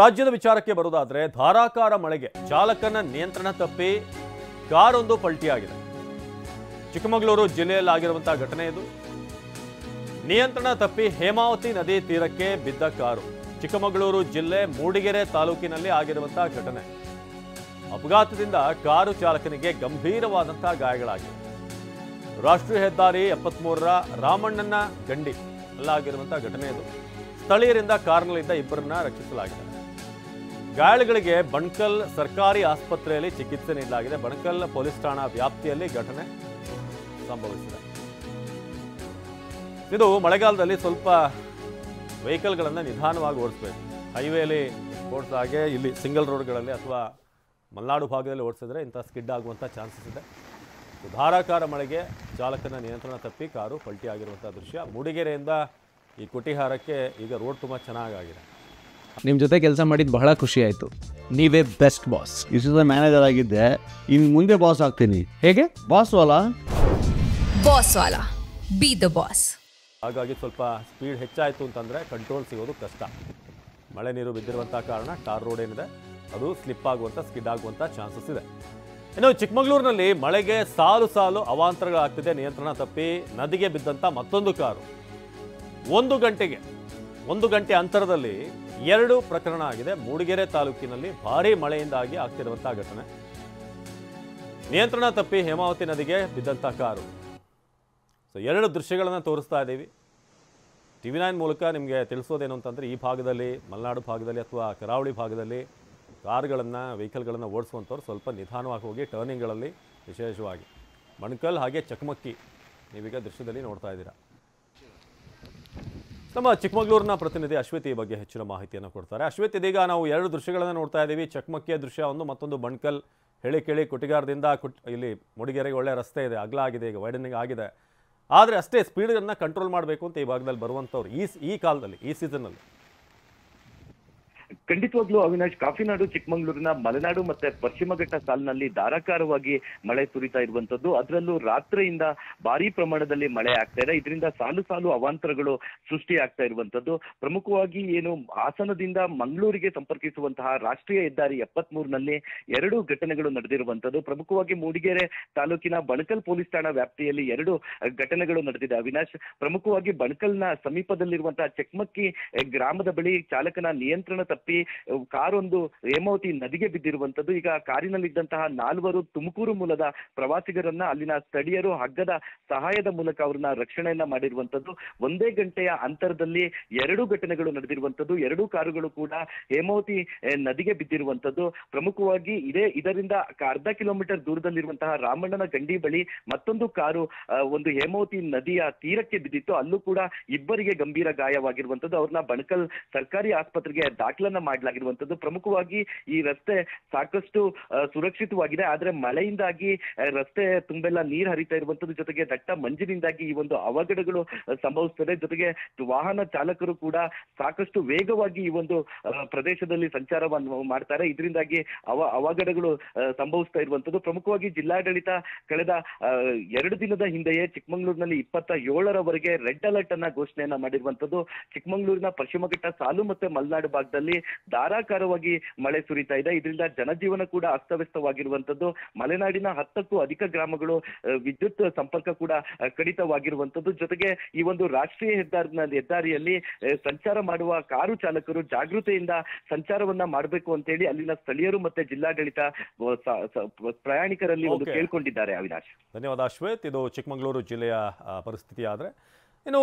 ರಾಜ್ಯದ ವಿಚಾರಕ್ಕೆ ಬರುವುದಾದ್ರೆ ಧಾರಾಕಾರ ಮಳೆಗೆ ಚಾಲಕನ ನಿಯಂತ್ರಣ ತಪ್ಪಿ ಕಾರೊಂದು ಪಲ್ಟಿಯಾಗಿದೆ. ಚಿಕ್ಕಮಗಳೂರು ಜಿಲ್ಲೆಯಲ್ಲಿ ಆಗಿರುವಂತಹ ಘಟನೆ ಇದು. ನಿಯಂತ್ರಣ ತಪ್ಪಿ ಹೇಮಾವತಿ ನದಿ ತೀರಕ್ಕೆ ಬಿದ್ದ ಕಾರು. ಚಿಕ್ಕಮಗಳೂರು ಜಿಲ್ಲೆ ಮೂಡಿಗೆರೆ ತಾಲೂಕಿನಲ್ಲಿ ಆಗಿರುವಂತಹ ಘಟನೆ. ಅಪಘಾತದಿಂದ ಕಾರು ಚಾಲಕನಿಗೆ ಗಂಭೀರವಾದಂತಹ ಗಾಯಗಳಾಗಿವೆ. ರಾಷ್ಟ್ರೀಯ ಹೆದ್ದಾರಿ 73ರ ರಾಮಣ್ಣನ ಗಂಡಿ ಅಲ್ಲಾಗಿರುವಂತಹ ಘಟನೆ ಇದು. ಸ್ಥಳೀಯರಿಂದ ಕಾರಿನಲ್ಲಿದ್ದ ಇಬ್ಬರನ್ನ ರಕ್ಷಿಸಲಾಗಿದೆ. ಗಾಯಾಳುಗಳಿಗೆ ಬಣಕಲ್ ಸರ್ಕಾರಿ ಆಸ್ಪತ್ರೆಯಲ್ಲಿ ಚಿಕಿತ್ಸೆ ನೀಡಲಾಗಿದೆ. ಬಣಕಲ್ ಪೊಲೀಸ್ ಠಾಣಾ ವ್ಯಾಪ್ತಿಯಲ್ಲಿ ಘಟನೆ ಸಂಭವಿಸಿದೆ. ಇದು ಮಳೆಗಾಲದಲ್ಲಿ ಸ್ವಲ್ಪ ವೆಹಿಕಲ್ಗಳನ್ನು ನಿಧಾನವಾಗಿ ಓಡಿಸಬೇಕು. ಹೈವೇಲಿ ಓಡಿಸ ಹಾಗೆ ಇಲ್ಲಿ ಸಿಂಗಲ್ ರೋಡ್ಗಳಲ್ಲಿ ಅಥವಾ ಮಲೆನಾಡು ಭಾಗದಲ್ಲಿ ಓಡಿಸಿದ್ರೆ ಇಂಥ ಸ್ಕಿಡ್ ಆಗುವಂಥ ಚಾನ್ಸಸ್ ಇದೆ. ಧಾರಾಕಾರ ಮಳೆಗೆ ಚಾಲಕನ ನಿಯಂತ್ರಣ ತಪ್ಪಿ ಕಾರು ಪಲ್ಟಿ ಆಗಿರುವಂಥ ದೃಶ್ಯ. ಮೂಡಿಗೆರೆಯಿಂದ ಈ ಕುಟಿಹಾರಕ್ಕೆ ಈಗ ರೋಡ್ ತುಂಬ ಚೆನ್ನಾಗಿದೆ. ನಿಮ್ಮ ಜೊತೆ ಕೆಲಸ ಮಾಡಿದ್ದು ಬಹಳ ಖುಷಿ ಆಯಿತು. ನೀವೇ ಬೆಸ್ಟ್ ಬಾಸ್. ಇಷ್ಟು ಮ್ಯಾನೇಜರ್ ಆಗಿದ್ದೆ, ಇನ್ನು ಮುಂದೆ ಬಾಸ್ ಆಗ್ತೀನಿ. ಹೇಗೆ? Boss Vala boss Vala, B the boss. ಹಾಗಾಗಿ ಸ್ವಲ್ಪ ಸ್ಪೀಡ್ ಹೆಚ್ಚಾಯಿತು ಅಂತಂದರೆ ಕಂಟ್ರೋಲ್ ಸಿಗೋದು ಕಷ್ಟ. ಮಳೆ ನೀರು ಬಿದ್ದಿರುವಂಥ ಕಾರಣ ಟಾರ್ ರೋಡ್ ಏನಿದೆ ಅದು ಸ್ಲಿಪ್ ಆಗುವಂಥ ಸ್ಕಿಡ್ ಆಗುವಂಥ ಚಾನ್ಸಸ್ ಇದೆ. ಇನ್ನು ಚಿಕ್ಕಮಗಳೂರಿನಲ್ಲಿ ಮಳೆಗೆ ಸಾಲು ಸಾಲು ಅವಾಂತರಗಳಾಗ್ತಿದೆ. ನಿಯಂತ್ರಣ ತಪ್ಪಿ ನದಿಗೆ ಬಿದ್ದಂಥ ಮತ್ತೊಂದು ಕಾರು. ಒಂದು ಗಂಟೆ ಅಂತರದಲ್ಲಿ 2 ಪ್ರಕರಣ ಆಗಿದೆ. ಮೂಡಿಗೆರೆ ತಾಲೂಕಿನಲ್ಲಿ ಭಾರೀ ಮಳೆಯಿಂದಾಗಿ ಆಗ್ತಿರುವಂಥ ಘಟನೆ. ನಿಯಂತ್ರಣ ತಪ್ಪಿ ಹೇಮಾವತಿ ನದಿಗೆ ಬಿದ್ದಂಥ ಕಾರು. ಸೊ 2 ದೃಶ್ಯಗಳನ್ನು ತೋರಿಸ್ತಾ ಇದ್ದೀವಿ. TV9 ಮೂಲಕ ನಿಮಗೆ ತಿಳಿಸೋದೇನು ಅಂತಂದರೆ, ಈ ಭಾಗದಲ್ಲಿ ಮಲೆನಾಡು ಭಾಗದಲ್ಲಿ ಅಥವಾ ಕರಾವಳಿ ಭಾಗದಲ್ಲಿ ಕಾರುಗಳನ್ನು ವೆಹಿಕಲ್ಗಳನ್ನು ಓಡಿಸುವಂಥವ್ರು ಸ್ವಲ್ಪ ನಿಧಾನವಾಗಿ ಹೋಗಿ ಟರ್ನಿಂಗ್ಗಳಲ್ಲಿ, ವಿಶೇಷವಾಗಿ ಬಣಕಲ್ ಹಾಗೆ ಚಕಮಕಿ ನೀವೀಗ ದೃಶ್ಯದಲ್ಲಿ ನೋಡ್ತಾ ಇದ್ದೀರಾ. ನಮ್ಮ ಚಿಕ್ಕಮಗಳೂರಿನ ಪ್ರತಿನಿಧಿ ಅಶ್ವಿತ್ ಈ ಬಗ್ಗೆ ಹೆಚ್ಚಿನ ಮಾಹಿತಿಯನ್ನು ಕೊಡ್ತಾರೆ. ಅಶ್ವಿತ್, ಇದೀಗ ನಾವು 2 ದೃಶ್ಯಗಳನ್ನು ನೋಡ್ತಾ ಇದ್ದೀವಿ. ಚಕಮಕಿಯ ದೃಶ್ಯ ಒಂದು, ಮತ್ತೊಂದು ಬಣಕಲ್ ಹೇಳಿಕೇಳಿ ಕುಟಿಗಾರದಿಂದ ಮೂಡಿಗೆರೆಗೆ ಒಳ್ಳೆ ರಸ್ತೆ ಇದೆ, ಅಗಲ ಆಗಿದೆ, ಈಗ ವೈಡನಿಂಗ್ ಆಗಿದೆ. ಆದರೆ ಅಷ್ಟೇ ಸ್ಪೀಡನ್ನು ಕಂಟ್ರೋಲ್ ಮಾಡಬೇಕು ಅಂತ ಈ ಭಾಗದಲ್ಲಿ ಬರುವಂಥವ್ರು ಈ ಕಾಲದಲ್ಲಿ, ಈ ಸೀಸನ್ನಲ್ಲಿ. ಖಂಡಿತವಾಗ್ಲೂ ಅವಿನಾಶ್, ಕಾಫಿನಾಡು ಚಿಕ್ಕಮಗಳೂರಿನ ಮಲೆನಾಡು ಮತ್ತೆ ಪಶ್ಚಿಮ ಘಟ್ಟ ಸಾಲಿನಲ್ಲಿ ಧಾರಾಕಾರವಾಗಿ ಮಳೆ ಸುರಿತಾ ಇರುವಂತದ್ದು. ಅದರಲ್ಲೂ ರಾತ್ರಿಯಿಂದ ಭಾರಿ ಪ್ರಮಾಣದಲ್ಲಿ ಮಳೆ ಆಗ್ತಾ ಇದೆ. ಇದರಿಂದ ಸಾಲು ಸಾಲು ಅವಾಂತರಗಳು ಸೃಷ್ಟಿ ಆಗ್ತಾ ಇರುವಂತದ್ದು. ಪ್ರಮುಖವಾಗಿ ಏನು ಹಾಸನದಿಂದ ಮಂಗಳೂರಿಗೆ ಸಂಪರ್ಕಿಸುವಂತಹ ರಾಷ್ಟ್ರೀಯ ಹೆದ್ದಾರಿ 73ನಲ್ಲಿ 2 ಘಟನೆಗಳು ನಡೆದಿರುವಂತದ್ದು. ಪ್ರಮುಖವಾಗಿ ಮೂಡಿಗೆರೆ ತಾಲೂಕಿನ ಬಣಕಲ್ ಪೊಲೀಸ್ ಠಾಣಾ ವ್ಯಾಪ್ತಿಯಲ್ಲಿ 2 ಘಟನೆಗಳು ನಡೆದಿದೆ ಅವಿನಾಶ್. ಪ್ರಮುಖವಾಗಿ ಬಣಕಲ್ನ ಸಮೀಪದಲ್ಲಿರುವಂತಹ ಚಕಮಕಿ ಗ್ರಾಮದ ಬಳಿ ಚಾಲಕನ ನಿಯಂತ್ರಣ ತಪ್ಪಿ ಕಾರೊಂದು ಹೇಮಾವತಿ ನದಿಗೆ ಬಿದ್ದಿರುವಂತದ್ದು. ಈಗ ಕಾರಿನಲ್ಲಿದ್ದಂತಹ 4 ತುಮಕೂರು ಮೂಲದ ಪ್ರವಾಸಿಗರನ್ನ ಅಲ್ಲಿನ ಸ್ಥಳೀಯರು ಹಗ್ಗದ ಸಹಾಯದ ಮೂಲಕ ಅವ್ರನ್ನ ರಕ್ಷಣೆಯನ್ನ ಮಾಡಿರುವಂತದ್ದು. ಒಂದೇ ಗಂಟೆಯ ಅಂತರದಲ್ಲಿ 2 ಘಟನೆಗಳು ನಡೆದಿರುವಂತದ್ದು. 2 ಕಾರುಗಳು ಕೂಡ ಹೇಮಾವತಿ ನದಿಗೆ ಬಿದ್ದಿರುವಂತದ್ದು. ಪ್ರಮುಖವಾಗಿ ಇದರಿಂದ ಅರ್ಧ ಕಿಲೋಮೀಟರ್ ದೂರದಲ್ಲಿರುವಂತಹ ರಾಮಣ್ಣನ ಗಂಡಿ ಬಳಿ ಮತ್ತೊಂದು ಕಾರು ಒಂದು ಹೇಮಾವತಿ ನದಿಯ ತೀರಕ್ಕೆ ಬಿದ್ದಿತ್ತು. ಅಲ್ಲೂ ಕೂಡ ಇಬ್ಬರಿಗೆ ಗಂಭೀರ ಗಾಯವಾಗಿರುವಂತದ್ದು. ಅವ್ರನ್ನ ಬಣಕಲ್ ಸರ್ಕಾರಿ ಆಸ್ಪತ್ರೆಗೆ ದಾಖಲನ್ನ ಮಾಡಲಾಗಿರುವಂತದ್ದು. ಪ್ರಮುಖವಾಗಿ ಈ ರಸ್ತೆ ಸಾಕಷ್ಟು ಸುರಕ್ಷಿತವಾಗಿದೆ, ಆದ್ರೆ ಮಳೆಯಿಂದಾಗಿ ರಸ್ತೆ ತುಂಬೆಲ್ಲ ನೀರು ಹರಿತಾ ಇರುವಂತದ್ದು, ಜೊತೆಗೆ ದಟ್ಟ ಮಂಜಿನಿಂದಾಗಿ ಈ ಒಂದು ಅವಘಡಗಳು ಸಂಭವಿಸ್ತದೆ. ಜೊತೆಗೆ ವಾಹನ ಚಾಲಕರು ಕೂಡ ಸಾಕಷ್ಟು ವೇಗವಾಗಿ ಈ ಒಂದು ಪ್ರದೇಶದಲ್ಲಿ ಸಂಚಾರವನ್ನು ಮಾಡ್ತಾರೆ. ಇದರಿಂದಾಗಿ ಅವಘಡಗಳು ಸಂಭವಿಸ್ತಾ ಇರುವಂತದ್ದು. ಪ್ರಮುಖವಾಗಿ ಜಿಲ್ಲಾಡಳಿತ ಕಳೆದ 2 ದಿನದ ಹಿಂದೆಯೇ ಚಿಕ್ಕಮಗಳೂರಿನಲ್ಲಿ 27ರವರೆಗೆ ರೆಡ್ ಅಲರ್ಟ್ ಅನ್ನ ಘೋಷಣೆಯನ್ನ ಮಾಡಿರುವಂತದ್ದು. ಚಿಕ್ಕಮಗಳೂರಿನ ಪಶ್ಚಿಮ ಘಟ್ಟ ಸಾಲು ಮತ್ತೆ ಮಲೆನಾಡು ಭಾಗದಲ್ಲಿ ಧಾರಾಕಾರವಾಗಿ ಮಳೆ ಸುರಿತಾ ಇದೆ. ಇದರಿಂದ ಜನಜೀವನ ಕೂಡ ಅಸ್ತವ್ಯಸ್ತವಾಗಿರುವಂತದ್ದು. ಮಲೆನಾಡಿನ 10ಕ್ಕೂ ಅಧಿಕ ಗ್ರಾಮಗಳು ವಿದ್ಯುತ್ ಸಂಪರ್ಕ ಕೂಡ ಕಡಿತವಾಗಿರುವಂತದ್ದು. ಜೊತೆಗೆ ಈ ಒಂದು ರಾಷ್ಟ್ರೀಯ ಹೆದ್ದಾರಿಯಲ್ಲಿ ಸಂಚಾರ ಮಾಡುವ ಕಾರು ಚಾಲಕರು ಜಾಗೃತೆಯಿಂದ ಸಂಚಾರವನ್ನ ಮಾಡಬೇಕು ಅಂತ ಹೇಳಿ ಅಲ್ಲಿನ ಸ್ಥಳೀಯರು ಮತ್ತೆ ಜಿಲ್ಲಾಡಳಿತ ಪ್ರಯಾಣಿಕರಲ್ಲಿ ಒಂದು ಕೇಳ್ಕೊಂಡಿದ್ದಾರೆ ಅವಿನಾಶ್. ಧನ್ಯವಾದ ಅಶ್ವೇತ್. ಇದು ಚಿಕ್ಕಮಗಳೂರು ಜಿಲ್ಲೆಯ ಪರಿಸ್ಥಿತಿ. ಆದರೆ ಇನ್ನು